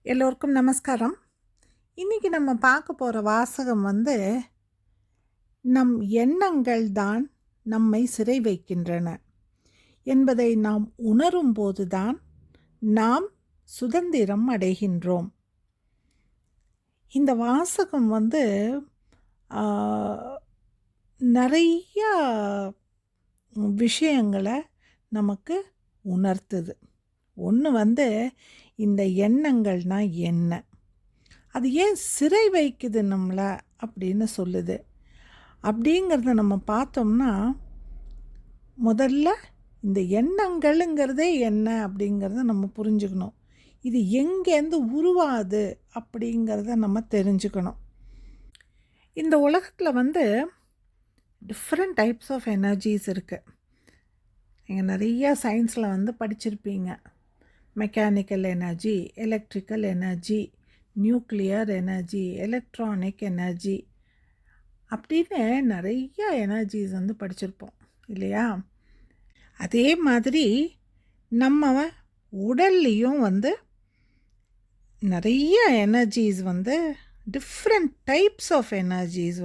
எல்லோருக்கும் நமஸ்காரம். இன்னைக்கு நம்ம பார்க்க போகிற வாசகம் நம் எண்ணங்கள் தான் நம்மை சிறை வைக்கின்றன என்பதை நாம் உணரும் போதுதான் நாம் சுதந்திரம் அடைகின்றோம். இந்த வாசகம் நிறைய விஷயங்களை நமக்கு உணர்த்துது. ஒன்று இந்த எண்ணங்கள்னா என்ன, அது ஏன் சிறை வைக்குது நம்மளை அப்படின்னு சொல்லுது அப்படிங்கிறத நம்ம பார்த்தோம்னா, முதல்ல இந்த எண்ணங்களுங்கிறதே என்ன அப்படிங்கிறத நம்ம புரிஞ்சுக்கணும். இது எங்கேருந்து உருவாது அப்படிங்கிறத நம்ம தெரிஞ்சுக்கணும். இந்த உலகத்தில் டிஃப்ரெண்ட் டைப்ஸ் ஆஃப் எனர்ஜிஸ் இருக்குது. நீங்கள் நிறையா சயின்ஸில் படிச்சிருப்பீங்க. Mechanical energy, electrical energy, nuclear energy, electronic energy அப்படின்னு நிறைய எனர்ஜிஸ் படிச்சிருப்போம் இல்லையா? அதே மாதிரி நம்ம உடல்லையும் நிறைய energies different types of energies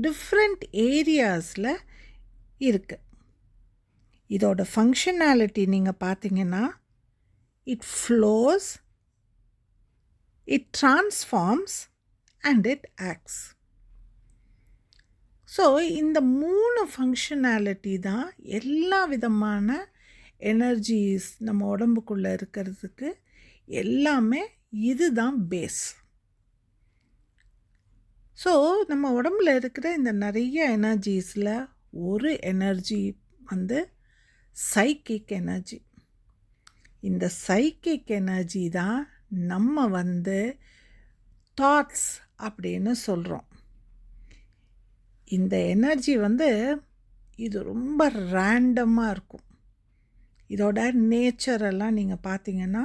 different ஏரியாஸில் இருக்குது. இதோட ஃபங்க்ஷனாலிட்டி நீங்கள் பார்த்தீங்கன்னா, it flows, it transforms and it acts. So இந்த 3 ஃபங்க்ஷனாலிட்டி தான் எல்லா விதமான எனர்ஜிஸ் நம்ம உடம்புக்குள்ளே இருக்கிறதுக்கு எல்லாமே இதுதான் பேஸ். ஸோ நம்ம உடம்புல இருக்கிற இந்த நிறைய எனர்ஜிஸில் ஒரு எனர்ஜி சைக்கிக் எனர்ஜி. இந்த சைக்கிக் எனர்ஜி தான் நம்ம தாட்ஸ் அப்படின்னு சொல்கிறோம். இந்த எனர்ஜி இது ரொம்ப ரேண்டமாக இருக்கும். இதோட நேச்சரெல்லாம் நீங்கள் பார்த்தீங்கன்னா,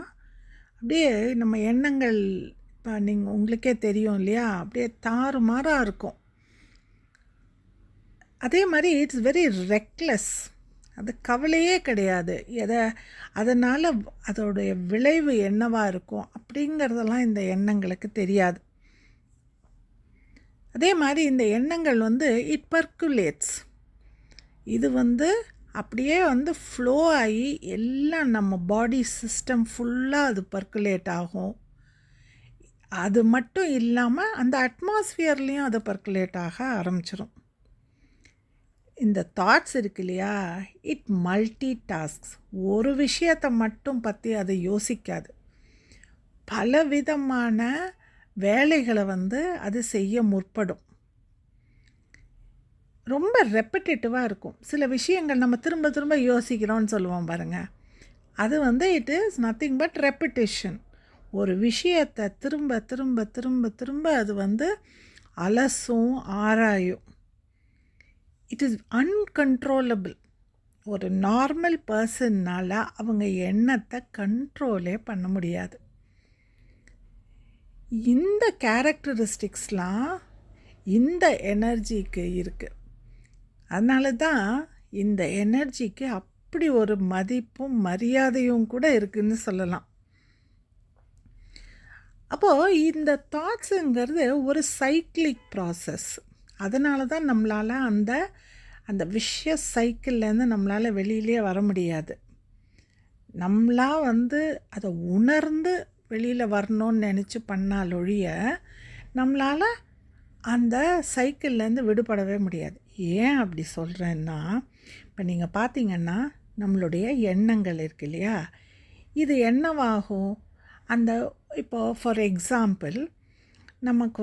அப்படியே நம்ம எண்ணங்கள் இப்போ உங்களுக்கே தெரியும் இல்லையா, அப்படியே தாறுமாறாக இருக்கும். அதே மாதிரி இட்ஸ் வெரி ரெக்லெஸ். அது கவலையே கிடையாது. அதனால் அதோடைய விளைவு என்னவாக இருக்கும் அப்படிங்கிறதெல்லாம் இந்த எண்ணங்களுக்கு தெரியாது. அதே மாதிரி இந்த எண்ணங்கள் இட் பர்க்குலேட்ஸ். இது அப்படியே ஃப்ளோ ஆகி எல்லாம் நம்ம பாடி சிஸ்டம் ஃபுல்லாக அது பர்க்குலேட் ஆகும். அது மட்டும் இல்லாமல் அந்த அட்மாஸ்ஃபியர்லேயும் அது பர்க்குலேட் ஆக ஆரம்பிச்சிடும். இந்த தாட்ஸ் இருக்கு இல்லையா, இட் மல்டி டாஸ்க்ஸ். ஒரு விஷயத்தை மட்டும் பற்றி அதை யோசிக்காது. பலவிதமான வேலைகளை அது செய்ய முற்படும். ரொம்ப ரெப்படேட்டிவாக இருக்கும். சில விஷயங்கள் நம்ம திரும்ப திரும்ப யோசிக்கிறோன்னு சொல்லுவோம் பாருங்கள், அது it is nothing but repetition. ஒரு விஷயத்தை திரும்ப திரும்ப திரும்ப திரும்ப அது அலசும், ஆராயும். It is uncontrollable. ஒரு நார்மல் பர்சன்னால் அவங்க எண்ணத்தை கண்ட்ரோலே பண்ண முடியாது. இந்த கேரக்டரிஸ்டிக்ஸ்லாம் இந்த எனர்ஜிக்கு இருக்குது. அதனால தான் இந்த எனர்ஜிக்கு அப்படி ஒரு மதிப்பும் மரியாதையும் கூட இருக்குதுன்னு சொல்லலாம். அப்போது இந்த தாட்ஸுங்கிறது ஒரு சைக்கிளிக் ப்ராசஸ். அதனால தான் நம்மளால் அந்த விஷய சைக்கிள்லேருந்து நம்மளால் வெளியிலே வர முடியாது. நம்மளாக அதை உணர்ந்து வெளியில் வரணும்னு நினச்சி பண்ணாலொழிய நம்மளால் அந்த சைக்கிள்லேருந்து விடுபடவே முடியாது. ஏன் அப்படி சொல்கிறேன்னா, இப்போ நீங்கள் பார்த்தீங்கன்னா நம்மளுடைய எண்ணங்கள் இருக்கு இல்லையா, இது என்னவாகும்? இப்போது ஃபார் எக்ஸாம்பிள் நமக்கு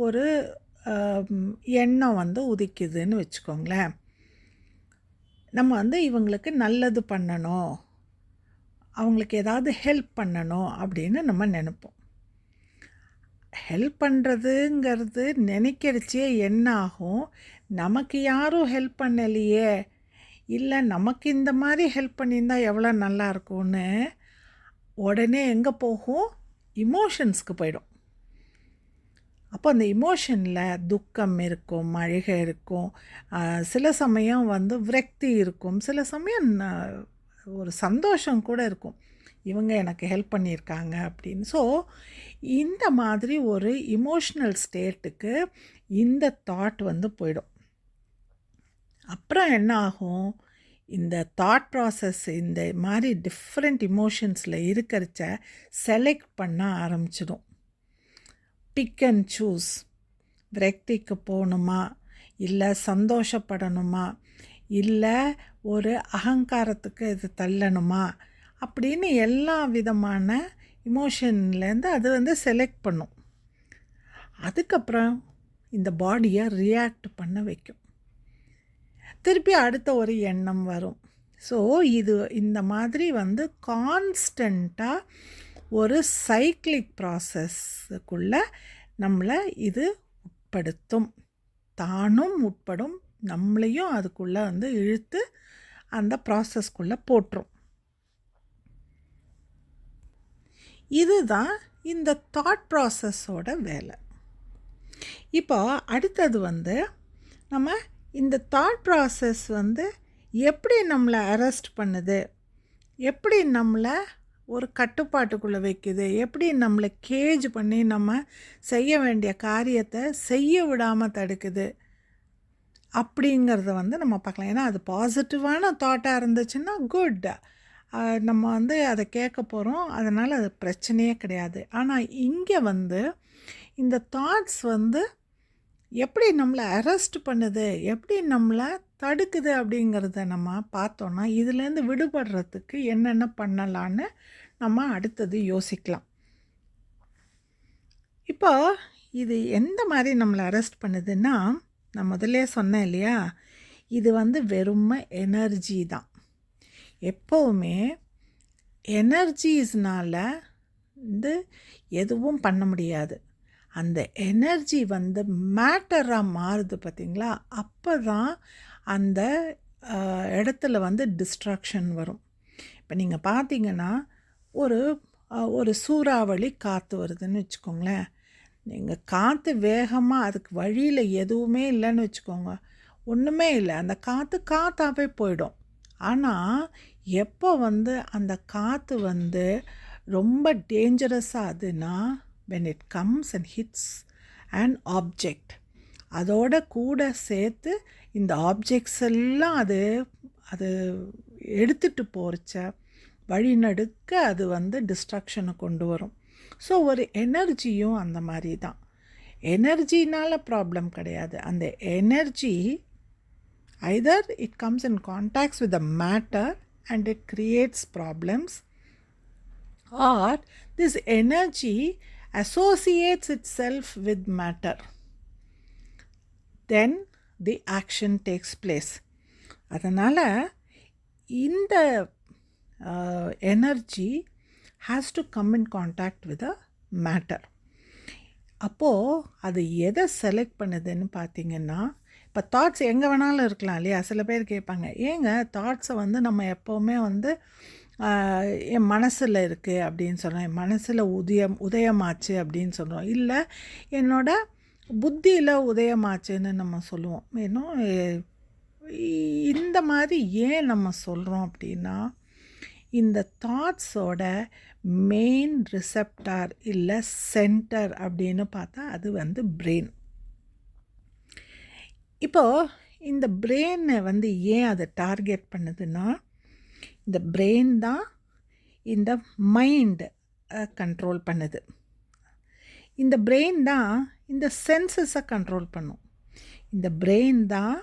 ஒரு எண்ணம் உதிக்குதுன்னு வச்சுக்கோங்களேன். நம்ம இவங்களுக்கு நல்லது பண்ணணும், அவங்களுக்கு ஏதாவது ஹெல்ப் பண்ணணும் அப்படின்னு நம்ம நினைப்போம். ஹெல்ப் பண்ணுறதுங்கிறது நினைக்கிறச்சே என்ன ஆகும், நமக்கு யாரும் ஹெல்ப் பண்ணலையே, இல்லை நமக்கு இந்த மாதிரி ஹெல்ப் பண்ணியிருந்தால் எவ்வளோ நல்லாயிருக்கும்னு உடனே எங்கே போகும்? இமோஷன்ஸ்க்கு போயிடும். அப்போ அந்த இமோஷனில் துக்கம் இருக்கும், அழுகை இருக்கும், சில சமயம் விரக்தி இருக்கும், சில சமயம் ஒரு சந்தோஷம் கூட இருக்கும். இவங்க எனக்கு ஹெல்ப் பண்ணியிருக்காங்க அப்படின்னு. ஸோ இந்த மாதிரி ஒரு இமோஷ்னல் ஸ்டேட்டுக்கு இந்த தாட் வந்து போயிடும். அப்புறம் என்ன ஆகும், இந்த தாட் ப்ராசஸ் இந்த மாதிரி டிஃப்ரெண்ட் இமோஷன்ஸில் இருக்கிறச்ச செலக்ட் பண்ண ஆரம்பிச்சிடும். பிக் அண்ட் சூஸ், விரக்திக்கு போகணுமா, இல்லை சந்தோஷப்படணுமா, இல்லை ஒரு அகங்காரத்துக்கு இது தள்ளணுமா அப்படின்னு எல்லா விதமான இமோஷன்லேருந்து அது வந்து செலக்ட் பண்ணும். அதுக்கப்புறம் இந்த பாடியை ரியாக்ட் பண்ண வைக்கும். திருப்பி அடுத்த ஒரு எண்ணம் வரும். ஸோ இது இந்த மாதிரி வந்து கான்ஸ்டண்ட்டாக ஒரு சைக்கிளிக் ப்ராசஸ்க்குள்ளே நம்மளை இது உட்படுத்தும். தானும் உட்படும், நம்மளையும் அதுக்குள்ளே வந்து இழுத்து அந்த ப்ராசஸ்க்குள்ளே போட்டுரும். இதுதான் இந்த தாட் ப்ராசஸோட வேலை. இப்போ அடுத்தது வந்து நம்ம இந்த தாட் ப்ராசஸ் வந்து எப்படி நம்மளை அரெஸ்ட் பண்ணுது, எப்படி நம்மளை ஒரு கட்டுப்பாட்டுக்குள்ளே வைக்குது, எப்படி நம்மளை கேஜ் பண்ணி நம்ம செய்ய வேண்டிய காரியத்தை செய்ய விடாமல் தடுக்குது அப்படிங்கிறத வந்து நம்ம பார்க்கலாம். ஏன்னா அது பாசிட்டிவான தாட்டாக இருந்துச்சுன்னா குட், நம்ம வந்து அதை கேட்க போகிறோம், அதனால் அது பிரச்சனையே கிடையாது. ஆனால் இங்கே வந்து இந்த தாட்ஸ் வந்து எப்படி நம்மளை அரெஸ்ட் பண்ணுது, எப்படி நம்மளை தடுக்குது அப்படிங்கிறத நம்ம பார்த்தோன்னா இதுலேருந்து விடுபடுறதுக்கு என்னென்ன பண்ணலான்னு நம்ம அடுத்தது யோசிக்கலாம். இப்போ இது எந்த மாதிரி நம்மளை அரெஸ்ட் பண்ணுதுன்னா, நான் முதல்ல சொன்னேன் இல்லையா, இது வந்து வெறும் எனர்ஜி தான். எப்போவுமே எனர்ஜிஸ்னால் வந்து எதுவும் பண்ண முடியாது. அந்த எனர்ஜி வந்து மேட்டராக மாறுது பார்த்திங்களா, அப்போ தான் அந்த இடத்துல வந்து டிஸ்ட்ராக்ஷன் வரும். இப்போ நீங்கள் பார்த்தீங்கன்னா ஒரு சூறாவளி காற்று வருதுன்னு வச்சுக்கோங்களேன். நீங்கள் காற்று வேகமாக அதுக்கு வழியில் எதுவுமே இல்லைன்னு வச்சுக்கோங்க, ஒன்றுமே இல்லை, அந்த காற்றாகவே போயிடும். ஆனால் எப்போ வந்து அந்த காற்று வந்து ரொம்ப டேஞ்சரஸாக ஆகுதுன்னா, when it comes and hits an object, அதோட கூட சேர்த்து இந்த ஆப்ஜெக்ட்ஸ் எல்லாம் அது எடுத்துகிட்டு போகிறச்ச வழிநடுக்க அது வந்து டிஸ்ட்ராக்ஷனை கொண்டு வரும். ஸோ ஒரு எனர்ஜியும் அந்த மாதிரி தான். எனர்ஜினால் ப்ராப்ளம் கிடையாது. அந்த energy either it comes in contact with the matter and it creates problems, or this energy associates itself with matter, then the action takes place. அதனால் இந்த energy has to come in contact with a matter. அப்போது அது எதை select பண்ணுதுன்னு பார்த்தீங்கன்னா, இப்போ thoughts எங்கே வேணாலும் இருக்கலாம் இல்லையா. சில பேர் கேட்பாங்க, ஏங்க தாட்ஸை வந்து நம்ம எப்போவுமே வந்து என் மனசில் இருக்குது அப்படின்னு சொல்கிறோம், என் மனசில் உதயமாச்சு அப்படின்னு சொல்கிறோம், இல்லை என்னோட புத்தியில் உதயமாச்சுன்னு நம்ம சொல்லுவோம். இன்னும் இந்த மாதிரி ஏன் நம்ம சொல்கிறோம் அப்படின்னா, இந்த தாட்ஸோட மெயின் ரிசெப்டார் இல்லை சென்டர் அப்படின்னு பார்த்தா அது வந்து பிரெயின். இப்போது இந்த பிரெயினை வந்து ஏன் அதை டார்கெட் பண்ணுதுன்னா, இந்த பிரெயின் தான் இந்த மைண்டை கண்ட்ரோல் பண்ணுது. இந்த பிரெயின் தான் இந்த சென்சஸை கண்ட்ரோல் பண்ணும். இந்த பிரெயின் தான்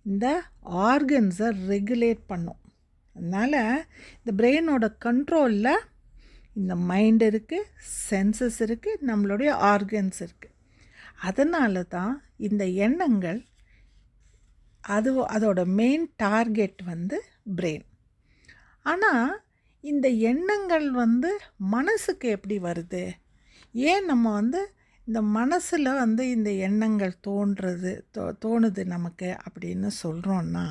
இந்த ஆர்கன்ஸை ரெகுலேட் பண்ணும். அதனால் இந்த பிரெயினோட கண்ட்ரோலில் இந்த மைண்ட் இருக்குது, சென்சஸ் இருக்குது, நம்மளுடைய ஆர்கன்ஸ் இருக்குது. அதனால தான் இந்த எண்ணங்கள் அதோட மெயின் டார்கெட் வந்து பிரெயின். ஆனால் இந்த எண்ணங்கள் வந்து மனசுக்கு எப்படி வருது, ஏன் நம்ம வந்து இந்த மனசில் வந்து இந்த எண்ணங்கள் தோணுது நமக்கு அப்படின்னு சொல்கிறோன்னா,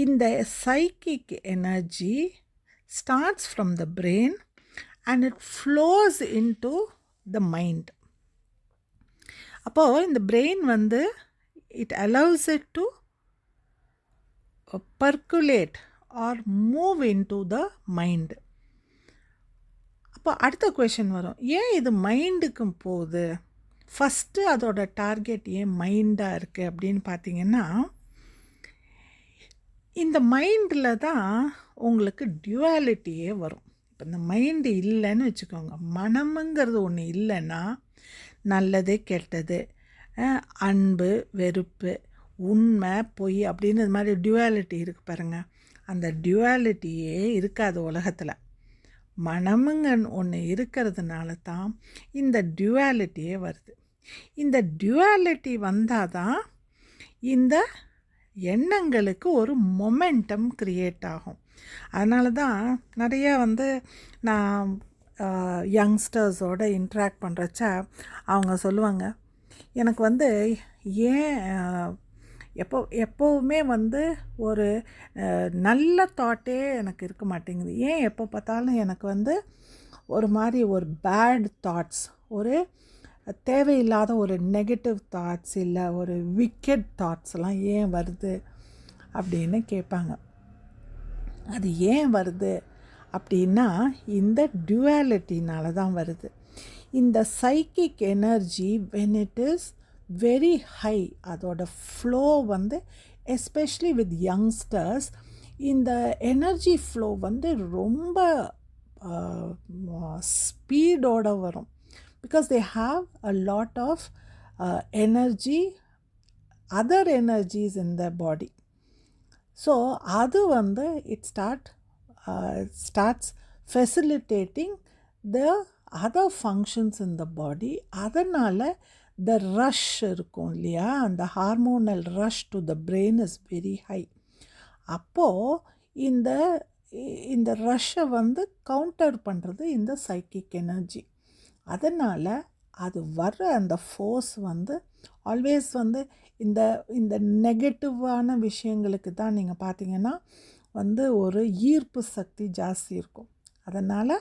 இந்த psychic energy starts from the brain and it flows into the mind. அப்போது இந்த brain வந்து it allows it to percolate or move into the mind. அப்போ அடுத்த கொஷின் வரும், ஏன் இது மைண்டுக்கும் போகுது? ஃபஸ்ட்டு அதோட டார்கெட் ஏன் மைண்டாக இருக்குது அப்படின்னு பார்த்தீங்கன்னா, இந்த மைண்டில் தான் உங்களுக்கு டியூவாலிட்டியே வரும். இப்போ இந்த மைண்டு இல்லைன்னு வச்சுக்கோங்க, மனமுங்கிறது ஒன்று இல்லைன்னா நல்லது கெட்டது, அன்பு வெறுப்பு, உண்மை பொய் அப்படின்னு இது மாதிரி டியூவாலிட்டி இருக்குது பாருங்கள். அந்த டியூவாலிட்டியே இருக்காது உலகத்தில். மனமுங்க ஒன்று இருக்கிறதுனால தான் இந்த டியூவாலிட்டியே வருது. இந்த டியூவாலிட்டி வந்தால் தான் இந்த எண்ணங்களுக்கு ஒரு மொமெண்டம் க்ரியேட் ஆகும். அதனால தான் நிறையா நான் யங்ஸ்டர்ஸோடு இன்ட்ராக்ட் பண்ணுறச்ச அவங்க சொல்லுவாங்க, எனக்கு ஏன் எப்போவுமே ஒரு நல்ல தாட்டே எனக்கு இருக்க மாட்டேங்குது, ஏன் எப்போ பார்த்தாலும் எனக்கு ஒரு மாதிரி ஒரு பேட் தாட்ஸ், ஒரு தேவையில்லாத ஒரு நெகட்டிவ் தாட்ஸ், இல்லை ஒரு விக்கெட் தாட்ஸ்லாம் ஏன் வருது அப்படின்னு கேட்பாங்க. அது ஏன் வருது அப்படின்னா, இந்த டியூவாலிட்டினால தான் வருது. இந்த psychic energy when it is very high, அதோட ஃப்ளோ எஸ்பெஷலி வித் யங்ஸ்டர்ஸ், இந்த எனர்ஜி ஃப்ளோ ரொம்ப ஸ்பீடோடு வரும். Because they have a lot of energy, other energies in the body. So அது it starts facilitating the other functions in the body. அதனால் the rush இருக்கும் இல்லையா, அந்த hormonal rush to the brain is very high. அப்போது இந்த ரஷ்ஷை counter பண்ணுறது இந்த psychic energy. அதனால் அது வர்ற அந்த ஃபோர்ஸ் ஆல்வேஸ் இந்த இந்த நெகட்டிவான விஷயங்களுக்கு தான் நீங்கள் பார்த்தீங்கன்னா ஒரு ஈர்ப்பு சக்தி ஜாஸ்தி இருக்கும். அதனால்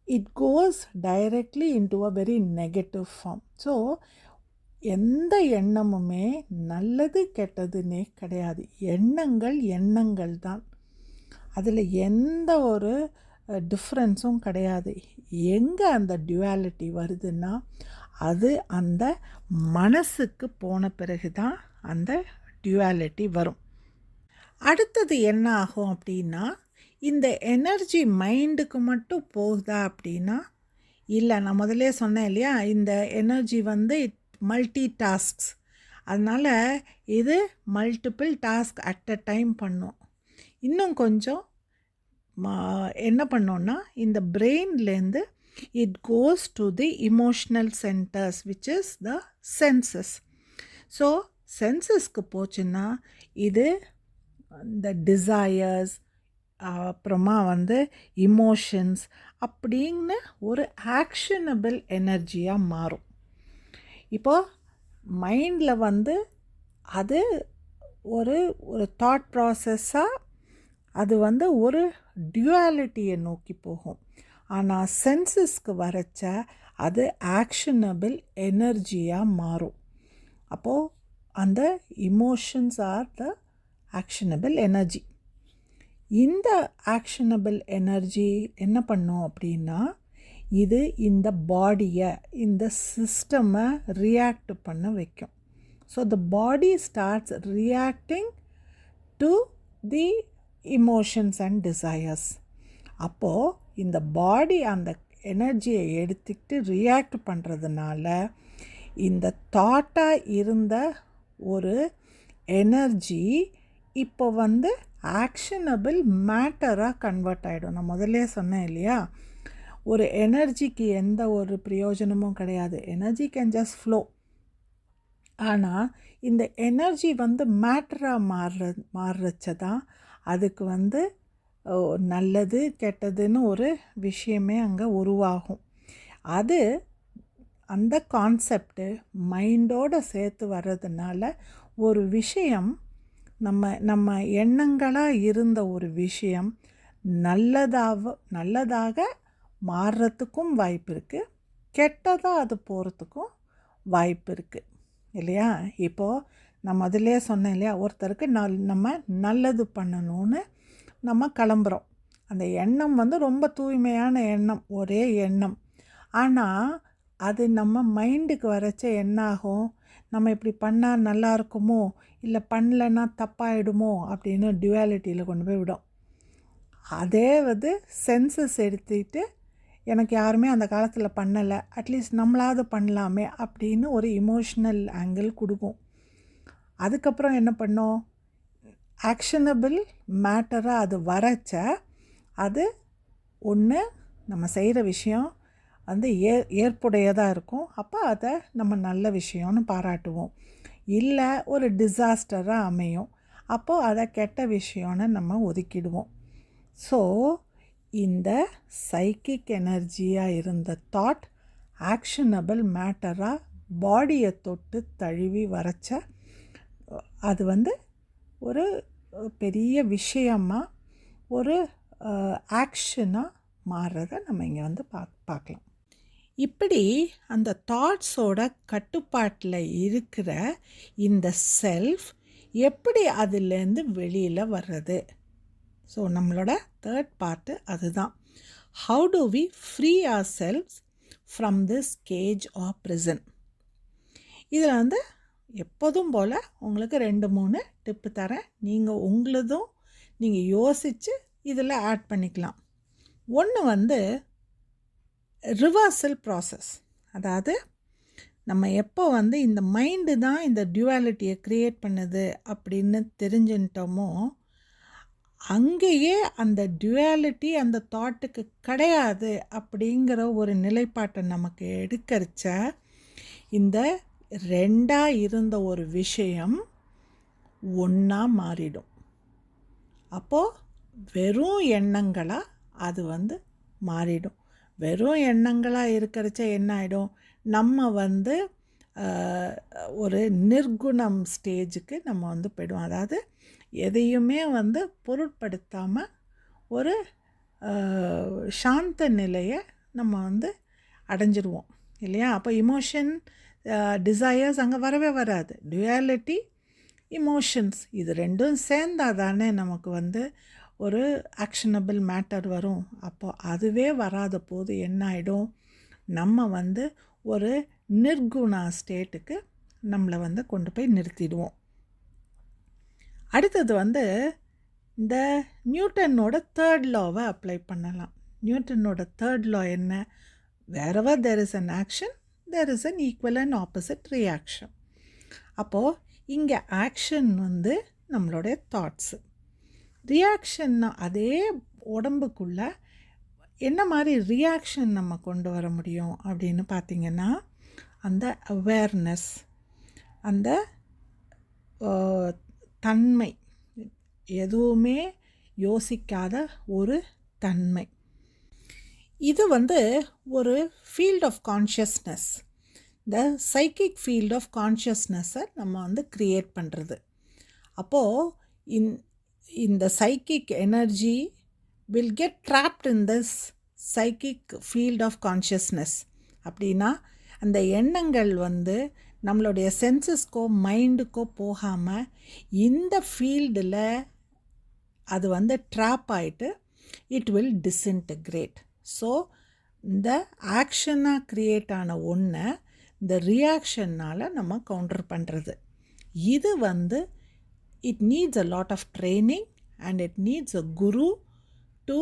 it goes directly into a very negative form. So எந்த எண்ணமுமே நல்லது கெட்டதுன்னே கிடையாது. எண்ணங்கள் தான். அதில் எந்த ஒரு டிஃப்ரென்ஸும் கிடையாது. எங்கே அந்த டியூவாலிட்டி வருதுன்னா, அது அந்த மனசுக்கு போன பிறகு தான் அந்த டியூவாலிட்டி வரும். அடுத்தது என்ன ஆகும் அப்படின்னா, இந்த எனர்ஜி மைண்டுக்கு மட்டும் போகுதா அப்படின்னா இல்லை. நான் முதலே சொன்னேன் இல்லையா, இந்த எனர்ஜி இட் மல்டி டாஸ்க்ஸ். அதனால் இது multiple task at a time பண்ணும். இன்னும் கொஞ்சம் என்ன பண்ணோன்னா, இந்த பிரெயின்லேருந்து it goes to the emotional centres which is the senses. So சென்சஸ்க்கு போச்சுன்னா இது இந்த டிசையர்ஸ், அப்புறமா இமோஷன்ஸ் அப்படின்னு ஒரு ஆக்ஷனபிள் எனர்ஜியாக மாறும். இப்போது மைண்டில் அது ஒரு ஒரு தாட் ப்ராசஸ்ஸாக அது ஒரு டியூவாலிட்டியை நோக்கி போகும். ஆனால் சென்சஸ்க்கு வரச்ச அது ஆக்ஷனபிள் எனர்ஜியாக மாறும். அப்போது அந்த இமோஷன்ஸ் ஆர் த ஆக்ஷனபிள் எனர்ஜி. இந்த ஆக்ஷனபிள் எனர்ஜி என்ன பண்ணும் அப்படின்னா, இது இந்த பாடியை, இந்த சிஸ்டமை ரியாக்ட் பண்ண வைக்கும். So the body starts reacting to the emotions and desires. அப்போது இந்த பாடி அந்த எனர்ஜியை எடுத்துக்கிட்டு ரியாக்ட் பண்ணுறதுனால இந்த தாட்டாக இருந்த ஒரு எனர்ஜி இப்போ ஆக்ஷனபிள் மேட்டராக கன்வெர்ட் ஆகிடும். நான் முதல்ல சொன்னேன் இல்லையா, ஒரு எனர்ஜிக்கு எந்த ஒரு பிரயோஜனமும் கிடையாது. Energy can just flow. ஆனால் இந்த எனர்ஜி மேட்டராக மாறுறச்ச தான் அதுக்கு நல்லது கெட்டதுன்னு ஒரு விஷயமே அங்கே உருவாகும். அது அந்த கான்செப்டு மைண்டோடு சேர்த்து வர்றதுனால ஒரு விஷயம் நம்ம எண்ணங்களாக இருந்த ஒரு விஷயம் நல்லதாக மாறுறதுக்கும் வாய்ப்பு இருக்குது, கெட்டதாக அது போகிறதுக்கும் வாய்ப்பு இருக்குது இல்லையா. இப்போது நான் முதல்ல சொன்னேன் இல்லையா, ஒருத்தருக்கு நம்ம நல்லது பண்ணணும்னு நம்ம கிளம்புறோம். அந்த எண்ணம் வந்து ரொம்ப தூய்மையான எண்ணம், ஒரே எண்ணம். ஆனால் அது நம்ம மைண்டுக்கு வரச்ச என்ன ஆகும், நம்ம இப்படி பண்ணால் நல்லா இருக்குமோ, இல்லை பண்ணலைன்னா தப்பாயிடுமோ அப்படின்னு டுவாலிட்டியில் கொண்டு போய் விடும். அதே வந்து சென்சஸ் எடுத்துக்கிட்டு எனக்கு யாருமே அந்த காலத்தில் பண்ணலை, அட்லீஸ்ட் நம்மளாவது பண்ணலாமே அப்படின்னு ஒரு இமோஷ்னல் ஆங்கிள் கொடுக்கும். அதுக்கப்புறம் என்ன பண்ணோம், ஆக்ஷனபிள் மேட்டராக அது வரச்ச அது ஒன்று நம்ம செய்கிற விஷயம் வந்து ஏற்புடையதாக இருக்கும். அப்போ அதை நம்ம நல்ல விஷயம்னு பாராட்டுவோம். இல்லை ஒரு டிசாஸ்டராக அமையும், அப்போது அதை கெட்ட விஷயம்னு நம்ம ஒதுக்கிடுவோம். ஸோ இந்த சைக்கிக் எனர்ஜியாக இருந்த தாட் ஆக்ஷனபிள் மேட்டராக பாடியை தொட்டு தழுவி வரைச்ச அது வந்து ஒரு பெரிய விஷயமாக ஒரு ஆக்ஷனாக மாறுறத நம்ம இங்கே வந்து பார்க்கலாம். இப்படி அந்த தாட்ஸோட கட்டுப்பாட்டில் இருக்கிற இந்த செல்ஃப் எப்படி அதுலேருந்து வெளியில் வர்றது? ஸோ நம்மளோட தேர்ட் பார்ட்டு அதுதான். How do we free ourselves from this cage or prison? இதில் வந்து எப்போதும் போல் உங்களுக்கு 2-3 டிப்பு தரேன். நீங்கள் உங்களதும் நீங்கள் யோசித்து இதில் ஆட் பண்ணிக்கலாம். ஒன்று வந்து ரிவர்சல் ப்ராசஸ். அதாவது நம்ம எப்போ வந்து இந்த மைண்டு தான் இந்த டியூவாலிட்டியை க்ரியேட் பண்ணுது அப்படின்னு தெரிஞ்சுட்டோமோ, அங்கேயே அந்த டியூவாலிட்டி அந்த தாட்டுக்கு கிடையாது அப்படிங்கிற ஒரு நிலைப்பாட்டை நமக்கு எடுக்கரிச்ச இந்த 2ஆக இருந்த ஒரு விஷயம் ஒன்றா மாறிடும். அப்போது வெறும் எண்ணங்களாக அது வந்து மாறிடும். வெறும் எண்ணங்களாக இருக்கிறச்ச என்ன ஆகிடும், நம்ம வந்து ஒரு நிர்குணம் ஸ்டேஜுக்கு நம்ம வந்து போய்டுவோம். அதாவது எதையுமே வந்து பொருட்படுத்தாமல் ஒரு சாந்த நிலையை நம்ம வந்து அடைஞ்சிருவோம் இல்லையா? அப்போ இமோஷன் டிசையர்ஸ் அங்கே வரவே வராது. டுயாலிட்டி, இமோஷன்ஸ் இது ரெண்டும் சேர்ந்தால் தானே நமக்கு வந்து ஒரு ஆக்ஷனபிள் மேட்டர் வரும். அப்போ அதுவே வராத போது என்ன ஆகிடும், நம்ம வந்து ஒரு நிர்குணா ஸ்டேட்டுக்கு நம்மளை வந்து கொண்டு போய் நிறுத்திடுவோம். அடுத்தது வந்து இந்த நியூட்டனோட 3rd லாவை அப்ளை பண்ணலாம். நியூட்டனோட 3rd லா என்ன? wherever there is an action there is an equal and opposite reaction. அப்போது இங்கே ஆக்ஷன் வந்து நம்மளுடைய தாட்ஸு, ரியாக்ஷன்னா அதே உடம்புக்குள்ளே என்ன மாதிரி ரியாக்ஷன் நம்ம கொண்டு வர முடியும் அப்படின்னு பார்த்திங்கன்னா, அந்த அவேர்னஸ், அந்த தன்மை, எதுவுமே யோசிக்காத ஒரு தன்மை, இது வந்து ஒரு ஃபீல்ட் ஆஃப் கான்ஷியஸ்னஸ், இந்த சைக்கிக் ஃபீல்ட் ஆஃப் கான்ஷியஸ்னஸை நம்ம வந்து க்ரியேட் பண்ணுறது. அப்போது இந்த psychic energy will get trapped in this psychic field of consciousness. அப்படின்னா அந்த எண்ணங்கள் வந்து நம்மளுடைய சென்சஸ்க்கோ மைண்டுக்கோ போகாமல் இந்த ஃபீல்டில் அது வந்து ட்ராப் ஆகிட்டு இட் வில் டிஸ்இன்டகிரேட். ஸோ இந்த ஆக்ஷனாக க்ரியேட் ஆன ஒன்றை இந்த ரியாக்ஷன்னால் நம்ம கவுண்டர் பண்ணுறது. இது வந்து it needs a lot of training and it needs a guru to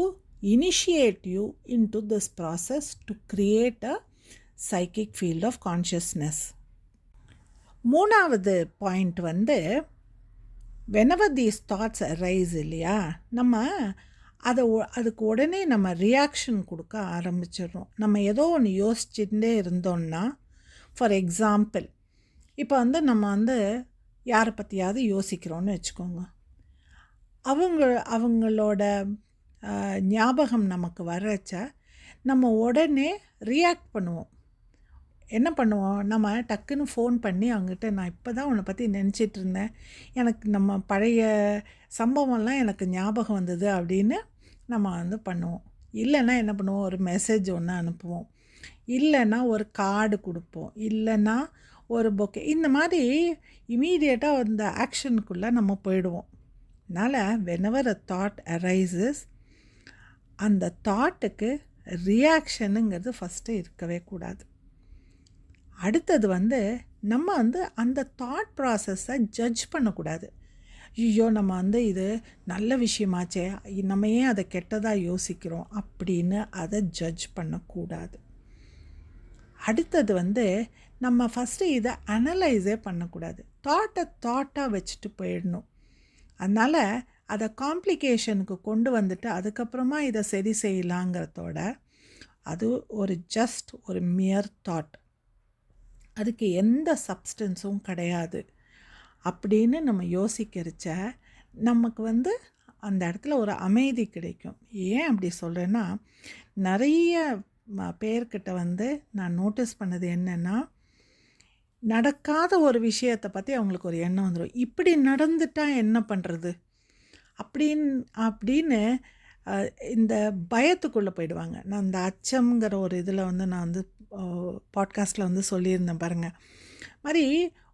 initiate you into this process to create a psychic field of consciousness. மூணாவது பாயிண்ட் வந்து whenever these thoughts arise இல்லையா, நம்ம அதுக்கு உடனே நம்ம ரியாக்ஷன் கொடுக்க ஆரம்பிச்சிடுறோம். நம்ம ஏதோ ஒன்று யோசிச்சுட்டே இருந்தோம்னா, ஃபார் எக்ஸாம்பிள் இப்போ வந்து நம்ம வந்து யாரை பற்றியாவது யோசிக்கிறோன்னு வச்சுக்கோங்க, அவங்களோட ஞாபகம் நமக்கு வரச்ச நம்ம உடனே ரியாக்ட் பண்ணுவோம். என்ன பண்ணுவோம், நம்ம டக்குன்னு ஃபோன் பண்ணி அவங்ககிட்ட நான் இப்போ தான் உன்னை பற்றி நினச்சிட்டு இருந்தேன், எனக்கு நம்ம பழைய சம்பவம்லாம் எனக்கு ஞாபகம் வந்தது அப்படின்னு நம்ம வந்து பண்ணுவோம். இல்லைன்னா என்ன பண்ணுவோம், ஒரு மெசேஜ் ஒன்று அனுப்புவோம், இல்லைன்னா ஒரு கார்டு கொடுப்போம், இல்லைன்னா ஒரு பொக்கே, இந்த மாதிரி இமீடியட்டாக அந்த ஆக்ஷனுக்குள்ளே நம்ம போயிடுவோம். அதனால் whenever a thought arises, அந்த தாட்டுக்கு ரியாக்ஷனுங்கிறது ஃபஸ்ட்டு இருக்கவே கூடாது. அடுத்தது நம்ம அந்த தாட் ப்ராசஸை ஜட்ஜ் பண்ணக்கூடாது. ஐயோ நம்ம இது நல்ல விஷயமாச்சே, நம்ம ஏன் அதை கெட்டதாக யோசிக்கிறோம் அப்படின்னு அதை ஜட்ஜ் பண்ணக்கூடாது. அடுத்தது நம்ம ஃபஸ்ட்டு இதை அனலைஸே பண்ணக்கூடாது. தாட்டாக வச்சுட்டு போயிடணும். அதனால் அதை காம்ப்ளிகேஷனுக்கு கொண்டு வந்துட்டு அதுக்கப்புறமா இதை சரி செய்யலாங்கிறதோட அது ஜஸ்ட் ஒரு மியர் தாட், அதுக்கு எந்த சப்ஸ்டன்ஸும் கிடையாது அப்படின்னு நம்ம யோசிக்கிறச்ச நமக்கு அந்த இடத்துல ஒரு அமைதி கிடைக்கும். ஏன் அப்படி சொல்கிறேன்னா, நிறைய பேர்கிட்ட நான் நோட்டீஸ் பண்ணது என்னென்னா, நடக்காத ஒரு விஷயத்தை பற்றி அவங்களுக்கு ஒரு எண்ணம் வந்துடும். இப்படி நடந்துட்டால் என்ன பண்ணுறது அப்படின்னு இந்த பயத்துக்குள்ளே போயிடுவாங்க. நான் இந்த அச்சம்ங்கிற ஒரு இதில் நான் பாட்காஸ்ட்டில் சொல்லியிருந்தேன் பாருங்கள். மாதிரி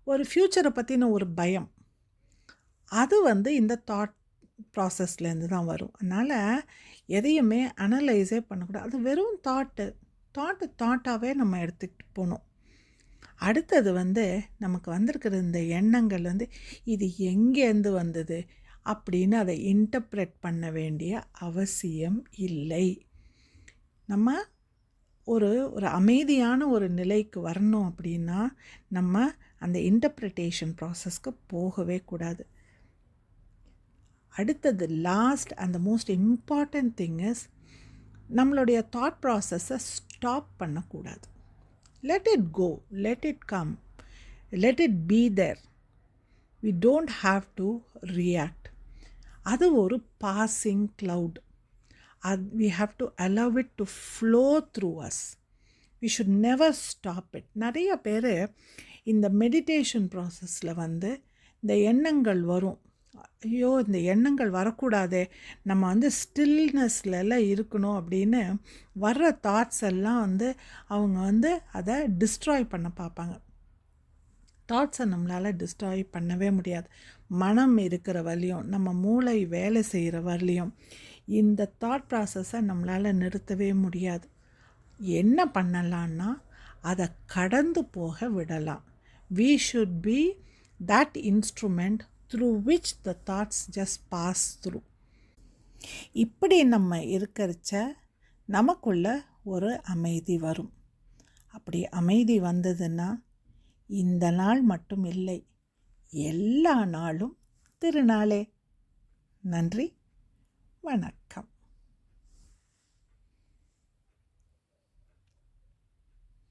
ஒரு ஃப்யூச்சரை பற்றின ஒரு பயம், அது இந்த தாட் ப்ராசஸ்லேருந்து தான் வரும். அதனால் எதையுமே அனலைஸே பண்ணக்கூடாது. அது வெறும் தாட்டாகவே நம்ம எடுத்துக்கிட்டு போகணும். அடுத்தது நமக்கு வந்திருக்கிற இந்த எண்ணங்கள் இது எங்கேருந்து வந்தது அப்படின்னு அதை இன்டர்ப்ரெட் பண்ண வேண்டிய அவசியம் இல்லை. நம்ம ஒரு அமைதியான ஒரு நிலைக்கு வரணும் அப்படின்னா நம்ம அந்த இன்டர்ப்ரிட்டேஷன் ப்ராசஸ்க்கு போகவே கூடாது. அடுத்தது last and the most important thing is, நம்மளுடைய தாட் ப்ராசஸை ஸ்டாப் பண்ணக்கூடாது. Let it go, let it come, let it be there. We don't have to react. அது ஒரு passing cloud. We have to allow it to flow through us. We should never stop it. நிறைய பேர் இந்த meditation ப்ராசஸில் இந்த எண்ணங்கள் வரும். ஐயோ இந்த எண்ணங்கள் வரக்கூடாதே, நம்ம ஸ்டில்னஸ்லாம் இருக்கணும் அப்படின்னு வர்ற தாட்ஸ் எல்லாம் அவங்க அதை டிஸ்ட்ராய் பண்ண பார்ப்பாங்க. தாட்ஸை நம்மளால் டிஸ்ட்ராய் பண்ணவே முடியாது. மனம் இருக்கிற வரலையும், நம்ம மூளை வேலை செய்கிற வரலையும் இந்த தாட் ப்ராசஸை நம்மளால் நிறுத்தவே முடியாது. என்ன பண்ணலான்னா அதை கடந்து போக விடலாம். We should be that instrument through which the thoughts just pass through. இப்படி நம்ம இருக்கிறச்ச நமக்குள்ள ஒரு அமைதி வரும். அப்படி அமைதி வந்ததுன்னா இந்த நாள் மட்டும் இல்லை, எல்லா நாளும் திருநாளே. நன்றி, வணக்கம்.